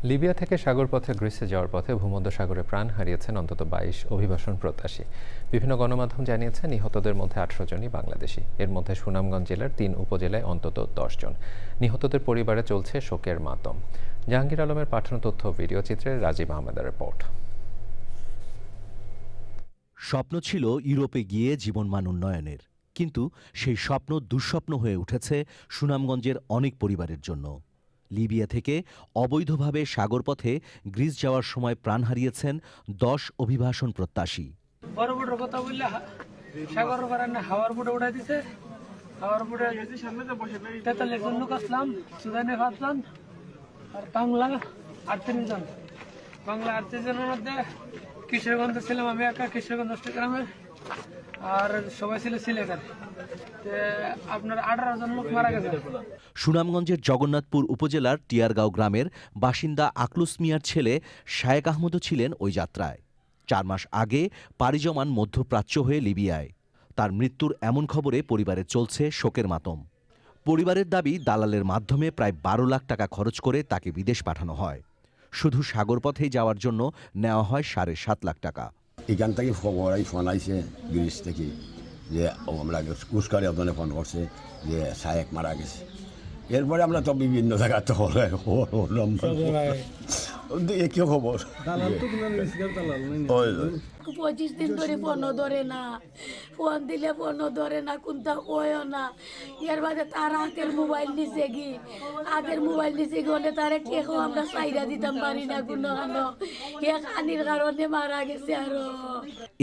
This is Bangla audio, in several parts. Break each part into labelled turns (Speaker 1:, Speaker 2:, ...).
Speaker 1: লিবিয়া থেকে সাগরপথে গ্রিসে যাওয়ার পথে ভূমধ্যসাগরে প্রাণ হারিয়েছেন অন্তত ২২ অভিবাসন প্রত্যাশী। বিভিন্ন গণমাধ্যম জানিয়েছে নিহতদের মধ্যে ১৮ জনই বাংলাদেশি। এর মধ্যে সুনামগঞ্জ জেলার ৩ উপজেলায় অন্তত ১০ জন। নিহতদের পরিবারে চলছে শোকের মাতম। জাহাঙ্গীর আলমের পাঠানো তথ্য ও ভিডিও চিত্রে রাজীব আহমেদের রিপোর্ট।
Speaker 2: স্বপ্ন ছিল ইউরোপে গিয়ে জীবনমান উন্নয়নের, কিন্তু সেই স্বপ্ন দুঃস্বপ্ন হয়ে উঠেছে সুনামগঞ্জের অনেক পরিবারের জন্য। লিবিয়া থেকে অবৈধভাবে সাগরপথে গ্রিস যাওয়ার সময় প্রাণ হারিয়েছেন ১০ অভিবাসন প্রত্যাশী।
Speaker 3: বড় বড় কথা বললে সাগর পাড়ায় হাওয়ার বুটে উঠাই দিছে। হাওয়ার বুটে তেতাল্লিশ জন লোক আসলাম, সুদানে ফাঁসলাম, আর বাংলা ৩৮ জন। বাংলা ৩৮ জনের মধ্যে কিশোরগঞ্জ ছিলাম আমি একা, কিশোরগঞ্জ গ্রামে, আর সবাই ছিল সিলেটের। আপনার ১৮ জন লোক মারা গেছে।
Speaker 2: সুনামগঞ্জের জগন্নাথপুর উপজেলার টিয়ারগাঁও গ্রামের বাসিন্দা আকলুস মিয়ার ছেলে শায়েক আহমদও ছিলেন ওই যাত্রায়। ৪ মাস আগে পাড়ি জমান মধ্যপ্রাচ্য হয়ে লিবিয়ায়। তার মৃত্যুর এমন খবরে পরিবারে চলছে শোকের মাতম। পরিবারের দাবি, দালালের মাধ্যমে প্রায় ১২ লাখ টাকা খরচ করে তাকে বিদেশ পাঠানো হয়। শুধু সাগরপথেই যাওয়ার জন্য নেওয়া হয় ৭.৫ লাখ টাকা।
Speaker 4: এখান থেকে ফোন আইছে গ্রিস থেকে যে আমরা কুস্কারে আপনার ফোন করছে যে শায়েক মারা গেছে। এরপরে আমরা তো বিভিন্ন জায়গায় তো কি খবর
Speaker 5: ২৫ দিন ধরে ফোনও ধরে না, ফোন দিলে ফোনও ধরে না, কোনটা কয়ও না। এর বাদে তার আগের মোবাইল নিচে গি, আগের মোবাইল নিচে গেলে তারা কেউ আমরা চাইরা দিতাম পারি না কোনো এক আনির কারণে মারা গেছে। আরো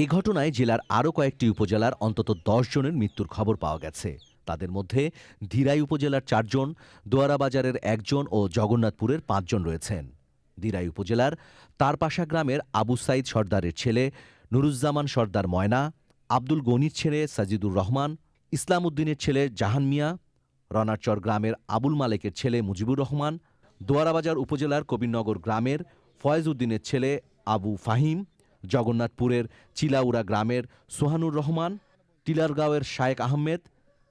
Speaker 2: এ ঘটনায় জেলার আরও কয়েকটি উপজেলার অন্তত ১০ জনের মৃত্যুর খবর পাওয়া গেছে। তাদের মধ্যে দিরাই উপজেলার ৪ জন, দোয়ারাবাজারের ১ জন ও জগন্নাথপুরের ৫ জন রয়েছেন। দিরাই উপজেলার তারপাশা গ্রামের আবু সাইদ সর্দারের ছেলে নুরুজ্জামান সর্দার ময়না, আব্দুল গনির ছেলে সাজিদুর রহমান, ইসলাম উদ্দিনের ছেলে জাহান মিয়া, রনারচর গ্রামের আবুল মালেকের ছেলে মুজিবুর রহমান, দোয়ারাবাজার উপজেলার কবিরনগর গ্রামের ফয়েজ উদ্দিনের ছেলে আবু ফাহিম, জগন্নাথপুরের চিলাউড়া গ্রামের সোহানুর রহমান, টিলারগাঁওয়ের শায়েক আহমেদ,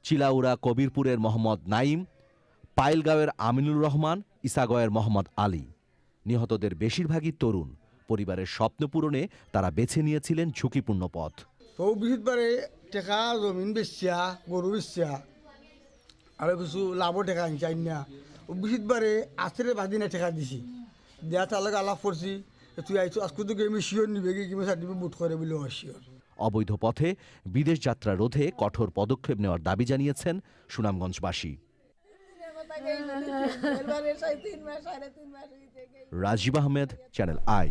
Speaker 2: চিলাউড়া কবিরপুরের মোহাম্মদ নাইম, পাইলগাঁওয়ের আমিনুর রহমান, ইসাগয়ের মোহাম্মদ আলী। নিহতদের বেশিরভাগই তরুণ। পরিবারের স্বপ্ন পূরণে তারা বেছে নিয়েছিলেন ঝুঁকিপূর্ণ পথ।
Speaker 6: তো বিশেষবারে টেকা জমিন বেচিয়া, গরু বেচিয়া, আর কিছু লাভও টেকা আনচাই না। বিশেষবারে আশ্রে বাদিনে টেকা দিছি, দেয়া তার লগে আলাপ করছি, তুই আইছো আজকে তো গেমি শিওর নিবে কি কিমে সার্টিফিকেট বুট করে বলে শিওর।
Speaker 2: অবৈধ পথে বিদেশ যাত্রা রোধে কঠোর পদক্ষেপ নেওয়ার দাবি জানিয়েছেন সুনামগঞ্জবাসী। Rajib Ahmed, Channel I.